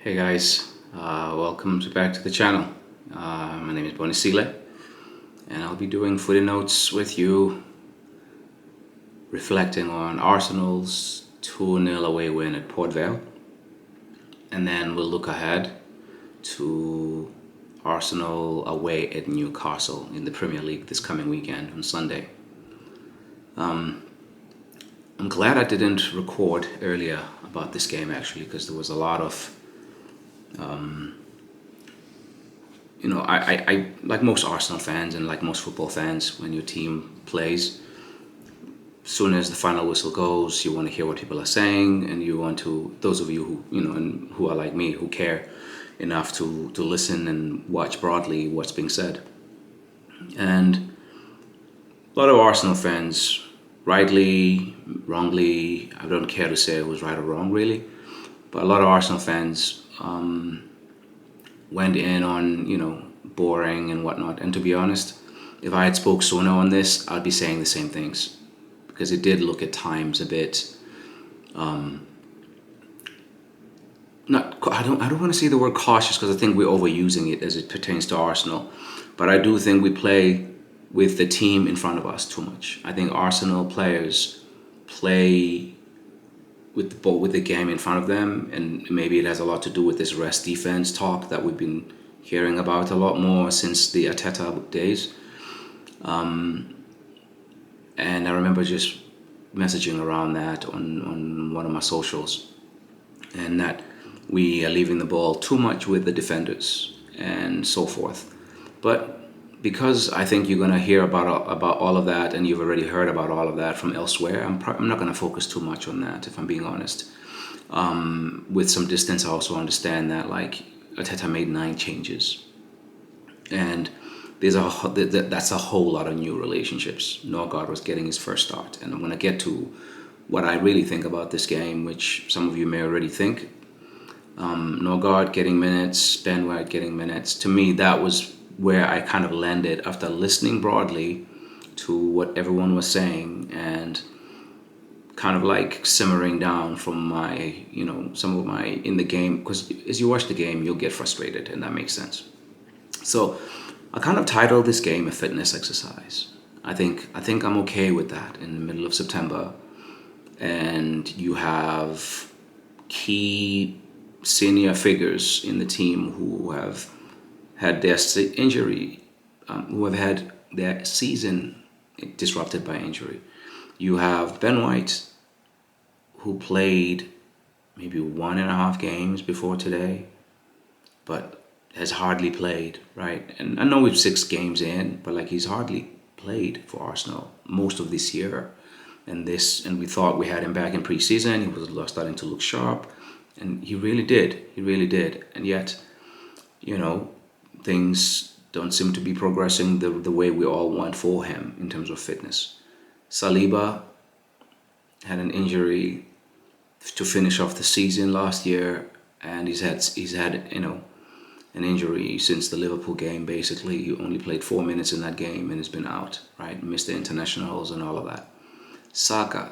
Hey guys, welcome back to the channel. My name is Bonisile, and I'll be doing footy notes with you, reflecting on Arsenal's 2-0 away win at Port Vale, and then we'll look ahead to Arsenal away at Newcastle in the Premier League this coming weekend on Sunday. I'm glad I didn't record earlier about this game actually, because there was a lot of I like most Arsenal fans and like most football fans, when your team plays, soon as the final whistle goes, you want to hear what people are saying, and you want to, those of you who and who are like me, who care enough to listen and watch broadly what's being said. And a lot of Arsenal fans, rightly, wrongly, I don't care to say it was right or wrong really, but a lot of Arsenal fans went in on, boring and whatnot. And to be honest, if I had spoke sooner on this, I'd be saying the same things, because it did look at times a bit. I don't want to say the word cautious, because I think we're overusing it as it pertains to Arsenal, but I do think we play with the team in front of us too much. I think Arsenal players play with the ball, with the game in front of them, and maybe it has a lot to do with this rest defense talk that we've been hearing about a lot more since the Arteta days. And I remember just messaging around that on one of my socials, and that we are leaving the ball too much with the defenders and so forth. But because I think you're going to hear about all of that, and you've already heard about all of that from elsewhere, I'm not going to focus too much on that, if I'm being honest. With some distance, I also understand that like Arteta made 9 changes, and that's a whole lot of new relationships. Norgard was getting his first start, and I'm going to get to what I really think about this game, which some of you may already think. Norgard getting minutes, Ben White getting minutes. To me, that was where I kind of landed after listening broadly to what everyone was saying, and kind of like simmering down from my, some of my in the game, because as you watch the game, you'll get frustrated, and that makes sense. So I kind of titled this game a fitness exercise. I think I'm okay with that in the middle of September, and you have key senior figures in the team who have had their injury, who have had their season disrupted by injury. You have Ben White, who played maybe 1.5 games before today, but has hardly played, right? And I know we're 6 games in, but like he's hardly played for Arsenal most of this year. And we thought we had him back in preseason. He was starting to look sharp, and he really did. He really did. And yet, things don't seem to be progressing the way we all want for him in terms of fitness. Saliba had an injury to finish off the season last year, and he's had an injury since the Liverpool game. Basically, he only played 4 minutes in that game and has been out, right? Missed the internationals and all of that. Saka,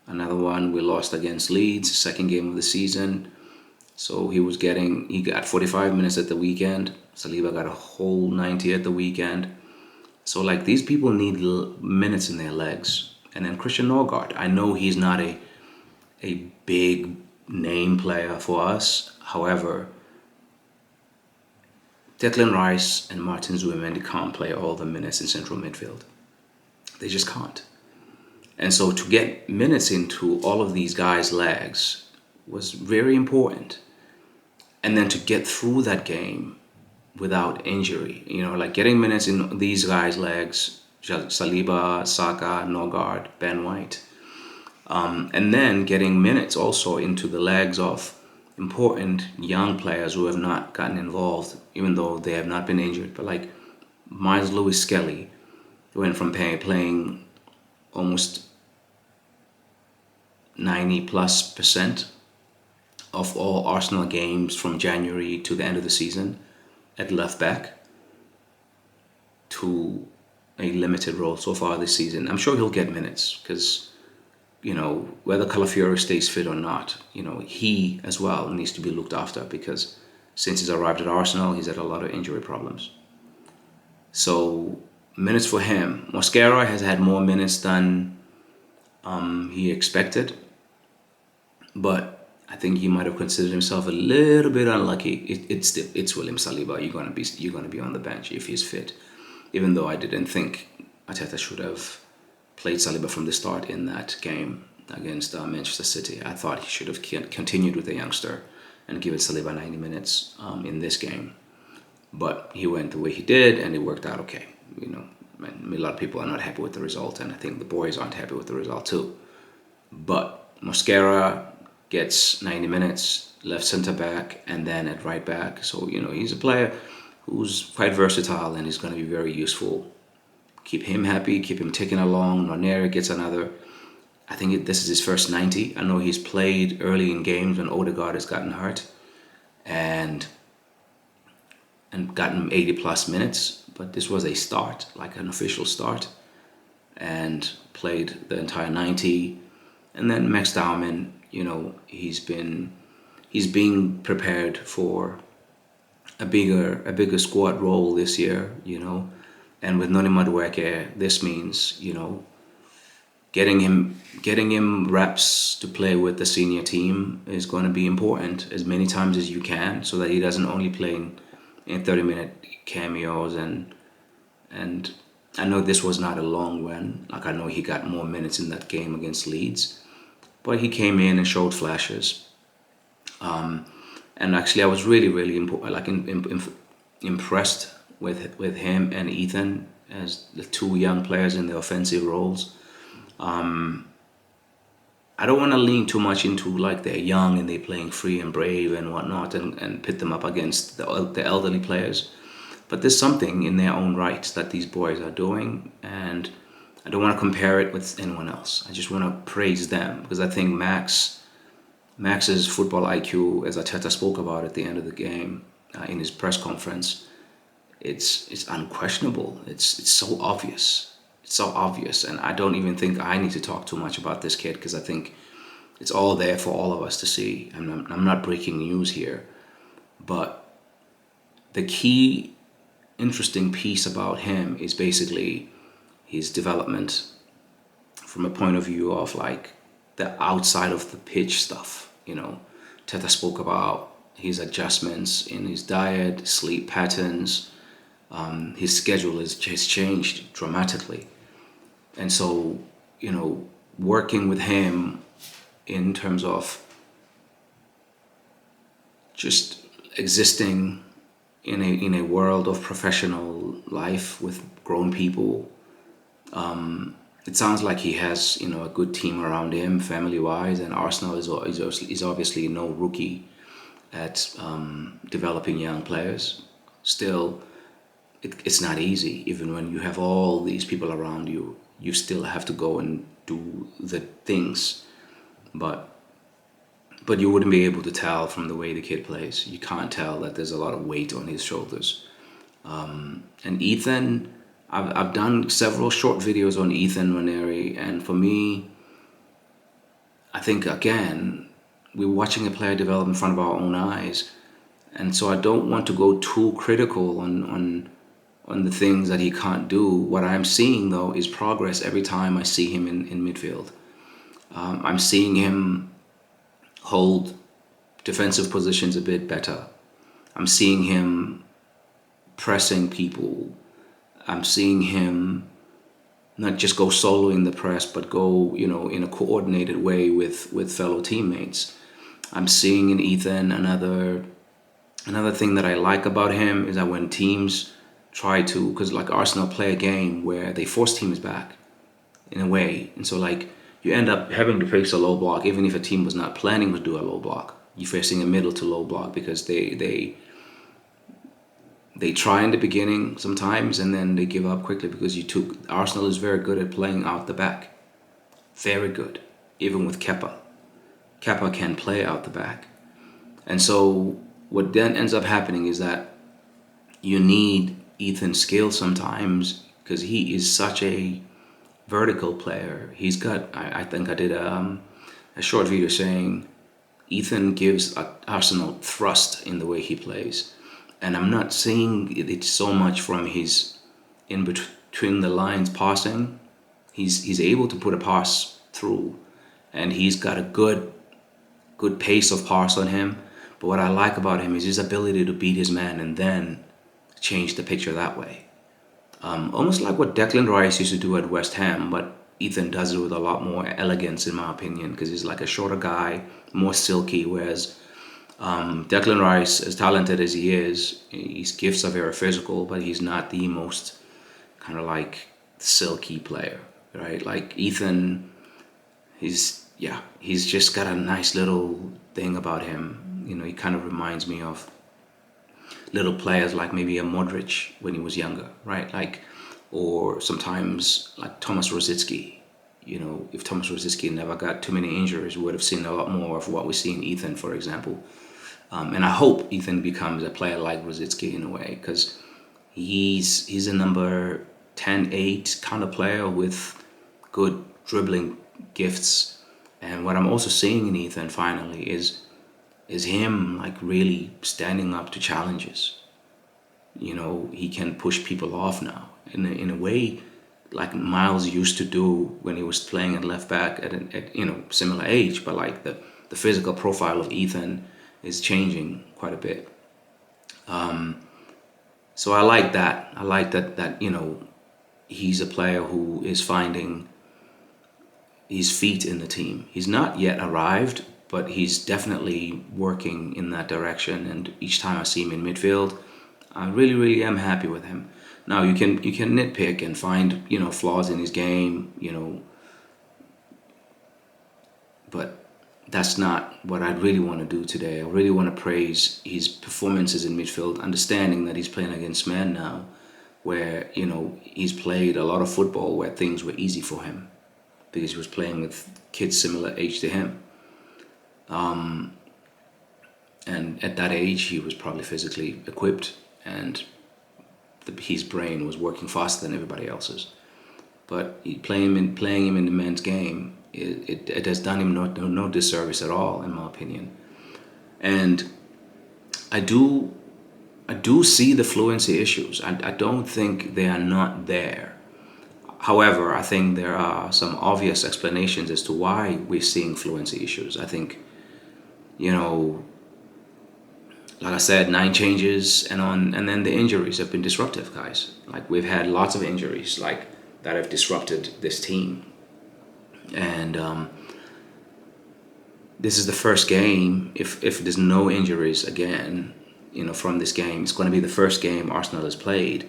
another one we lost against Leeds, second game of the season. So he got 45 minutes at the weekend. Saliba got a whole 90 at the weekend. So like these people need minutes in their legs. And then Christian Norgard, I know he's not a big name player for us. However, Declan Rice and Martin Zubimendi can't play all the minutes in central midfield. They just can't. And so to get minutes into all of these guys' legs was very important. And then to get through that game without injury, like getting minutes in these guys' legs, Saliba, Saka, Norgard, Ben White, and then getting minutes also into the legs of important young players who have not gotten involved, even though they have not been injured. But like Miles Lewis Skelly went from playing almost 90+% of all Arsenal games from January to the end of the season at left back, to a limited role so far this season. I'm sure he'll get minutes, because whether Calafiori stays fit or not, he as well needs to be looked after, because since he's arrived at Arsenal, he's had a lot of injury problems. So minutes for him. Mosquera has had more minutes than he expected, but I think he might have considered himself a little bit unlucky. It's William Saliba. You're gonna be on the bench if he's fit. Even though I didn't think Arteta should have played Saliba from the start in that game against Manchester City. I thought he should have continued with the youngster and given Saliba 90 minutes in this game. But he went the way he did, and it worked out okay. A lot of people are not happy with the result, and I think the boys aren't happy with the result too. But Mosquera gets 90 minutes, left centre back, and then at right back. So he's a player who's quite versatile, and he's going to be very useful. Keep him happy, keep him ticking along. Noneri gets another. I think this is his first 90. I know he's played early in games when Odegaard has gotten hurt, and gotten 80 plus minutes, but this was a start, like an official start, and played the entire 90. And then Max Dowman, he's being prepared for a bigger squad role this year, and with Noni Madueke, this means getting him reps to play with the senior team is going to be important as many times as you can, so that he doesn't only play in 30-minute cameos. And I know this was not a long run. Like, I know he got more minutes in that game against Leeds, but he came in and showed flashes. And actually, I was really, really impressed with him and Ethan as the two young players in the offensive roles. I don't want to lean too much into like they're young and they're playing free and brave and whatnot, and pit them up against the elderly players. But there's something in their own right that these boys are doing, and I don't want to compare it with anyone else. I just want to praise them, because I think Max's football IQ, as Arteta spoke about at the end of the game in his press conference, it's unquestionable. It's so obvious. It's so obvious, and I don't even think I need to talk too much about this kid, because I think it's all there for all of us to see. I'm not breaking news here, but the key interesting piece about him is basically his development from a point of view of like the outside of the pitch stuff. Teta spoke about his adjustments in his diet, sleep patterns. His schedule has changed dramatically. And so, working with him in terms of just existing in a world of professional life with grown people, it sounds like he has a good team around him, family-wise, and Arsenal is obviously no rookie at developing young players. Still, it's not easy. Even when you have all these people around you, you still have to go and do the things. But you wouldn't be able to tell from the way the kid plays. You can't tell that there's a lot of weight on his shoulders. And Ethan, I've done several short videos on Ethan Nwaneri, and for me, I think again, we're watching a player develop in front of our own eyes, and so I don't want to go too critical on the things that he can't do. What I'm seeing though is progress every time I see him in midfield. I'm seeing him hold defensive positions a bit better. I'm seeing him pressing people. I'm seeing him not just go solo in the press, but go, in a coordinated way with fellow teammates. I'm seeing in Ethan another thing that I like about him is that when teams try to, because like Arsenal play a game where they force teams back in a way, and so like you end up having to face a low block, even if a team was not planning to do a low block. You're facing a middle to low block because they try in the beginning sometimes, and then they give up quickly because Arsenal is very good at playing out the back. Very good. Even with Kepa. Kepa can play out the back. And so what then ends up happening is that you need Ethan's skill sometimes, because he is such a vertical player. He's got. I think I did a short video saying Ethan gives Arsenal thrust in the way he plays, and I'm not seeing it so much from his in between the lines passing. He's able to put a pass through, and he's got a good pace of pass on him. But what I like about him is his ability to beat his man and then change the picture that way. Almost like what Declan Rice used to do at West Ham, but Ethan does it with a lot more elegance, in my opinion, because he's like a shorter guy, more silky. Whereas Declan Rice, as talented as he is, his gifts are very physical, but he's not the most kind of like silky player, right? Like Ethan, he's just got a nice little thing about him. You know, he kind of reminds me of little players like maybe a Modric when he was younger, right? Like, or sometimes like Thomas Rosicky. You know, if Thomas Rosicky never got too many injuries, we would have seen a lot more of what we see in Ethan, for example. And I hope Ethan becomes a player like Rosicky in a way, because he's a number 10-8 kind of player with good dribbling gifts. And what I'm also seeing in Ethan finally is him like really standing up to challenges. You know, he can push people off now in a way like Miles used to do when he was playing at left back at you know, similar age, but like the physical profile of Ethan is changing quite a bit. So I like that. I like that you know, he's a player who is finding his feet in the team. He's not yet arrived, but he's definitely working in that direction. And each time I see him in midfield, I really, really am happy with him. Now you can nitpick and find, you know, flaws in his game, you know, but that's not what I really want to do today. I really want to praise his performances in midfield, understanding that he's playing against men now, where, you know, he's played a lot of football where things were easy for him because he was playing with kids similar age to him. And at that age, he was probably physically equipped, and his brain was working faster than everybody else's. But playing him in the men's game, it has done him no disservice at all, in my opinion. And I do see the fluency issues. I don't think they are not there. However, I think there are some obvious explanations as to why we're seeing fluency issues. I think, you know, like I said, 9 changes and then the injuries have been disruptive, guys. Like, we've had lots of injuries like that have disrupted this team. And this is the first game, if there's no injuries again, you know, from this game, it's going to be the first game Arsenal has played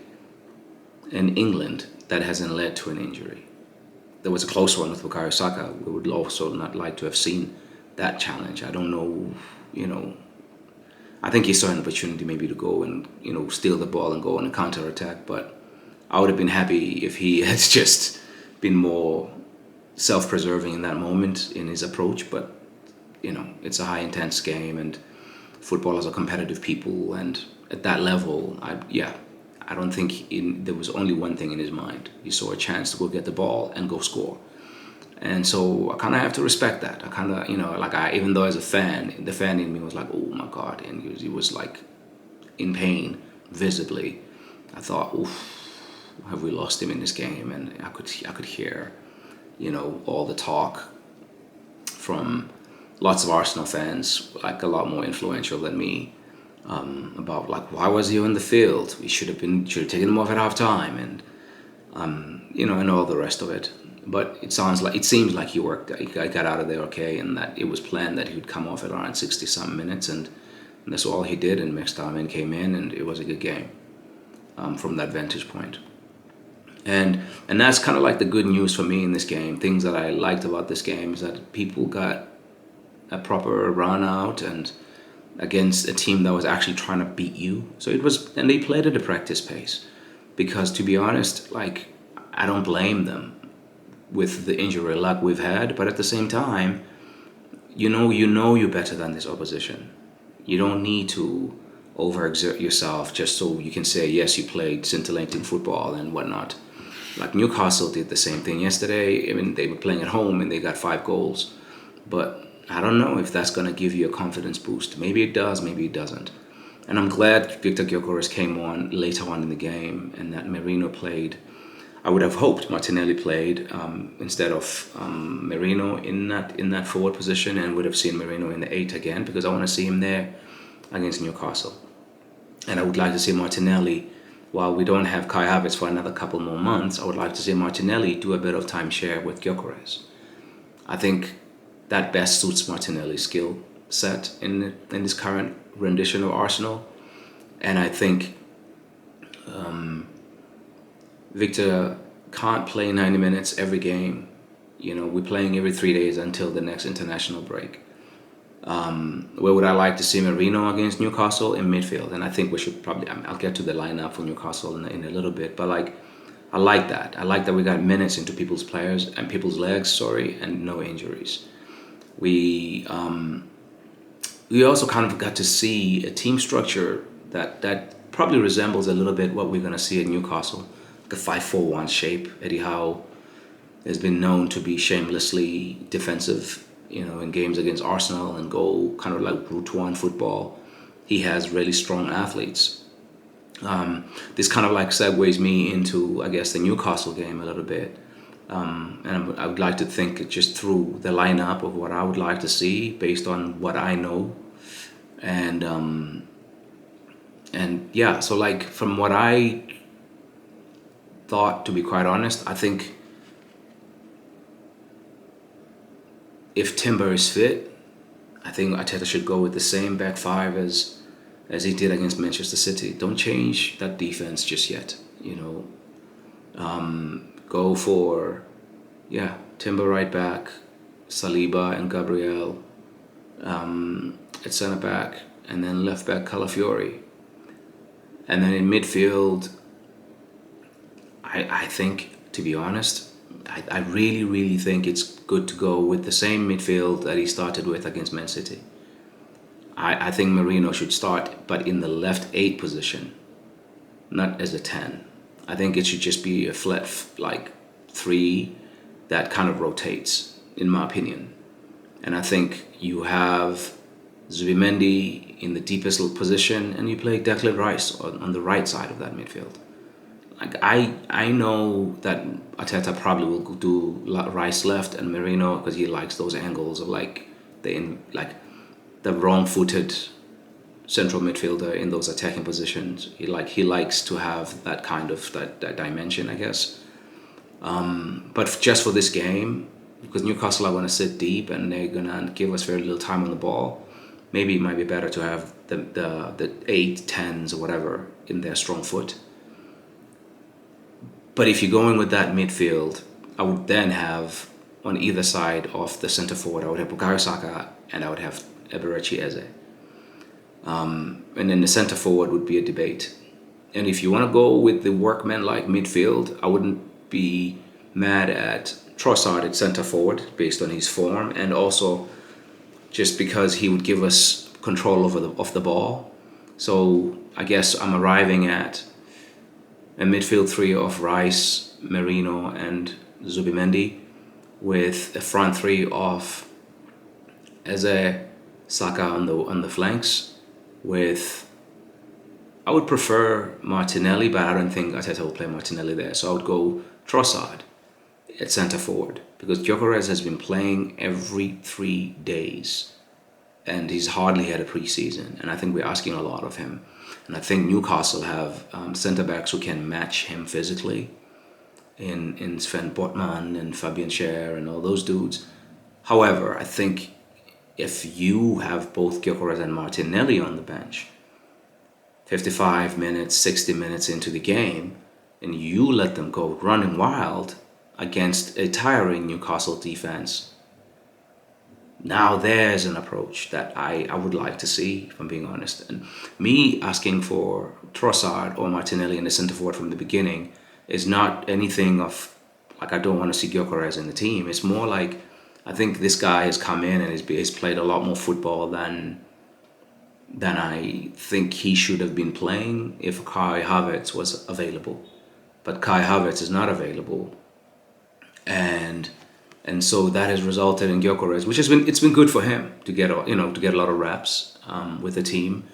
in England that hasn't led to an injury. There was a close one with Bukayo Saka. We would also not like to have seen that challenge. I don't know, you know, I think he saw an opportunity maybe to go and, you know, steal the ball and go on a counter-attack, but I would have been happy if he had just been more self-preserving in that moment in his approach. But, you know, it's a high-intense game and footballers are competitive people, and at that level, I don't think there was only one thing in his mind. He saw a chance to go get the ball and go score. And so I kind of have to respect that. I kind of, you know, like even though as a fan, the fan in me was like, oh my God. And he was like in pain, visibly. I thought, oof, have we lost him in this game? And I could hear, you know, all the talk from lots of Arsenal fans, like a lot more influential than me, about like, why was he on the field? We should have taken him off at half time, and you know, and all the rest of it. But it seems like he got out of there okay, and that it was planned that he would come off at around 60-something minutes, and that's all he did. And mixed time and came in, and it was a good game from that vantage point. And that's kind of like the good news for me in this game. Things that I liked about this game is that people got a proper run out and against a team that was actually trying to beat you. So it was, and they played at a practice pace, because to be honest, like, I don't blame them with the injury luck we've had, but at the same time, you know you're better than this opposition. You don't need to overexert yourself just so you can say, yes, you played scintillating football and whatnot. Like Newcastle did the same thing yesterday. I mean, they were playing at home and they got 5 goals. But I don't know if that's going to give you a confidence boost. Maybe it does, maybe it doesn't. And I'm glad Victor Gyökeres came on later on in the game and that Merino played. I would have hoped Martinelli played instead of Merino in that forward position, and would have seen Merino in the 8 again, because I want to see him there against Newcastle. And I would like to see Martinelli, while we don't have Kai Havertz for another couple more months, I would like to see Martinelli do a bit of timeshare with Gyökeres. I think that best suits Martinelli's skill set in this current rendition of Arsenal. And I think Victor can't play 90 minutes every game. You know, we're playing every 3 days until the next international break. Where would I like to see Merino against Newcastle? In midfield. And I think we should probably, I'll get to the lineup for Newcastle in a little bit, but like, I like that. I like that we got minutes into people's players and people's legs, and no injuries. We also kind of got to see a team structure that probably resembles a little bit what we're going to see at Newcastle, like a 5-4-1 shape. Eddie Howe has been known to be shamelessly defensive, you know, in games against Arsenal, and go kind of like Route 1 football. He has really strong athletes. This kind of like segues me into, I guess, the Newcastle game a little bit. And I would like to think just through the lineup of what I would like to see based on what I know. And yeah, so like from what I thought, to be quite honest, I think if Timber is fit, I think Arteta should go with the same back five as he did against Manchester City. Don't change that defense just yet, you know. Go for, Timber right back, Saliba and Gabriel at centre back, and then left back Calafiori. And then in midfield, I think, to be honest, I really, really think it's good to go with the same midfield that he started with against Man City. I think Merino should start, but in the left 8 position, not as a 10. I think it should just be a flat, like, 3 that kind of rotates, in my opinion. And I think you have Zubimendi in the deepest position, and you play Declan Rice on the right side of that midfield. Like I know that Arteta probably will do Rice left and Merino, because he likes those angles of like the wrong-footed central midfielder in those attacking positions. He likes to have that kind of that dimension, I guess. But just for this game, because Newcastle are going to sit deep and they're going to give us very little time on the ball, maybe it might be better to have the 8, 10s or whatever in their strong foot. But if you're going with that midfield, I would then have on either side of the centre forward, I would have Bukayo Saka and I would have Eberechi Eze. And then the centre forward would be a debate. And if you want to go with the workman-like midfield, I wouldn't be mad at Trossard at centre forward based on his form, and also just because he would give us control of the ball. So I guess I'm arriving at a midfield 3 of Rice, Merino, and Zubimendi, with a front 3 of Eze, Saka on the flanks. I would prefer Martinelli, but I don't think Arteta will play Martinelli there. So I would go Trossard at centre forward, because Gyökeres has been playing every 3 days, and he's hardly had a pre-season, and I think we're asking a lot of him. And I think Newcastle have centre backs who can match him physically in Sven Botman and Fabian Schär and all those dudes. However, I think if you have both Gyökeres and Martinelli on the bench, 55 minutes, 60 minutes into the game, and you let them go running wild against a tiring Newcastle defense, now there's an approach that I would like to see, if I'm being honest. And me asking for Trossard or Martinelli in the centre forward from the beginning is not anything of, like, I don't want to see Gyökeres in the team. It's more like, I think this guy has come in and has played a lot more football than I think he should have been playing if Kai Havertz was available. but Kai Havertz is not available, and so that has resulted in Gyökeres, which has been it's been good for him to get to get a lot of reps with the team,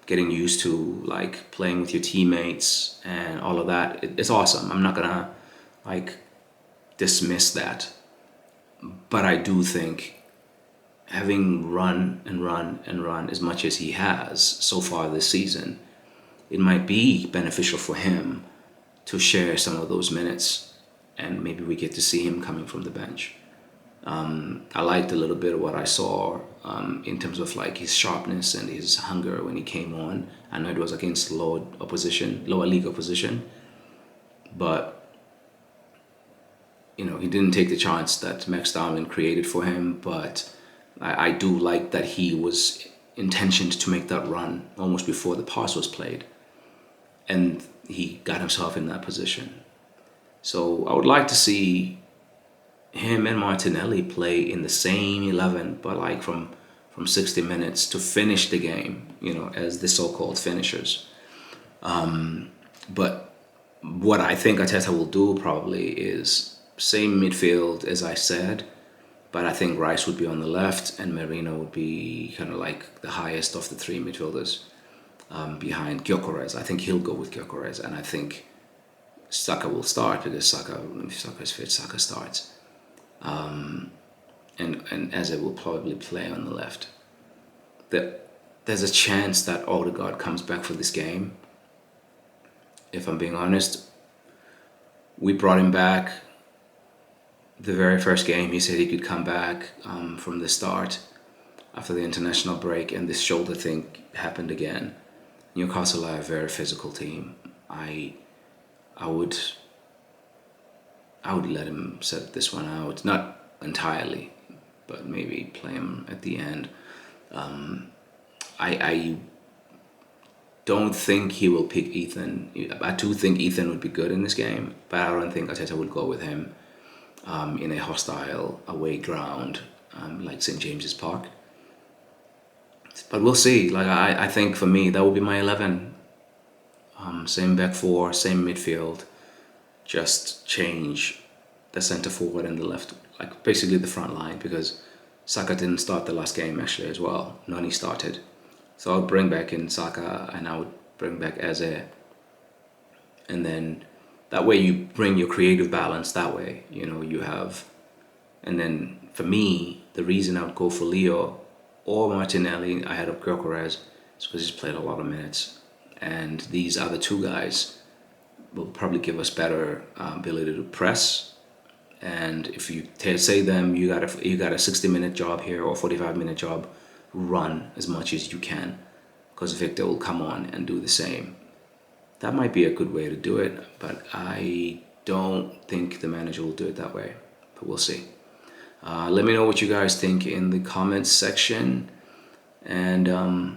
getting used to like playing with your teammates and all of that. It's awesome. I'm not gonna like dismiss that, but I do think having run and run and run as much as he has so far this season, it might be beneficial for him to share some of those minutes, and maybe we get to see him coming from the bench. I liked a little bit of what I saw in terms of like his sharpness and his hunger when he came on. I know it was against lower league opposition, but he didn't take the chance that Max Darwin created for him. But I do like that he was intentioned to make that run almost before the pass was played, and he got himself in that position. So I would like to see him and Martinelli play in the same 11, but like from 60 minutes to finish the game, as the so-called finishers. But what I think Arteta will do probably is same midfield as I said, but I think Rice would be on the left and Merino would be kind of like the highest of the three midfielders behind Gyökeres. I think he'll go with Gyökeres, and I think Saka will start because if Saka is fit, Saka starts. And Eze will probably play on the left. There's a chance that Odegaard comes back for this game. If I'm being honest, we brought him back the very first game. He said he could come back from the start after the international break, and this shoulder thing happened again. Newcastle are a very physical team. I would let him set this one out, not entirely, but maybe play him at the end. I don't think he will pick Ethan. I do think Ethan would be good in this game, but I don't think Arteta would go with him in a hostile away ground like St. James's Park. But we'll see. Like I think for me that would be my 11. Same back four, same midfield. Just change the centre forward and the left, like basically the front line, because Saka didn't start the last game actually as well. Nani started. So I would bring back in Saka and I would bring back Eze. And then that way you bring your creative balance that way. You have. And then for me, the reason I would go for Leo or Martinelli ahead of Gyökeres is because he's played a lot of minutes. And these other two guys will probably give us better ability to press. And if you say them, you got a 60-minute job here or 45-minute job, run as much as you can, because Victor will come on and do the same. That might be a good way to do it, but I don't think the manager will do it that way. But we'll see. Let me know what you guys think in the comments section, and I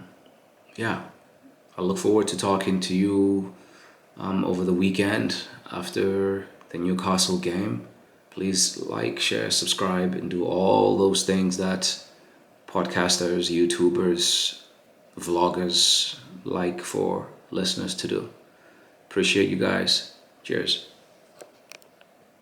look forward to talking to you over the weekend after the Newcastle game. Please like, share, subscribe, and do all those things that podcasters, YouTubers, vloggers like for listeners to do. Appreciate you guys. Cheers.